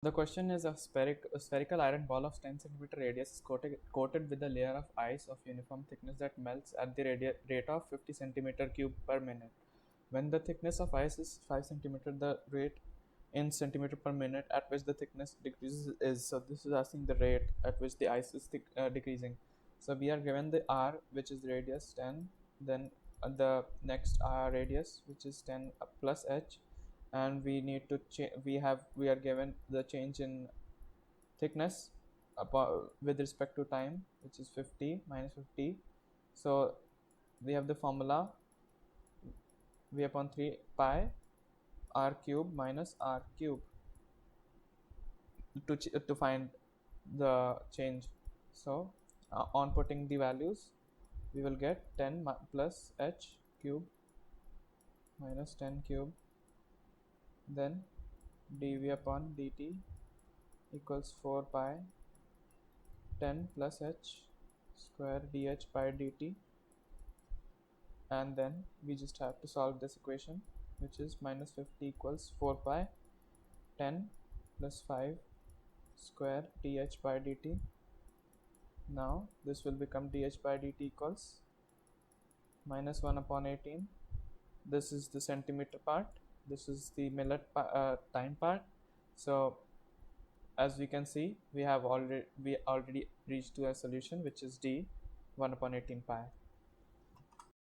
The question is a spherical iron ball of 10 centimeter radius is coated with a layer of ice of uniform thickness that melts at the rate of 50 centimeter cube per minute. When the thickness of ice is 5 centimeter, the rate in centimeter per minute at which the thickness decreases is. So this is asking the rate at which the ice is decreasing. So we are given the r, which is radius 10, then the next r radius, which is 10 plus h, and we need to we are given the change in thickness with respect to time, which is 50 minus 50. So we have the formula v upon 3 pi r cube minus r cube to find the change. So on putting the values, we will get 10 plus h cube minus 10 cube, then dv upon dt equals 4 pi 10 plus h square dh by dt, and then we just have to solve this equation, which is minus 50 equals 4 pi 10 plus 5 square dh by dt. Now this will become dh by dt equals minus 1 upon 18. This is the centimeter part, this is the minute time part. So as we can see, we already reached to a solution, which is d 1 upon 18 pi.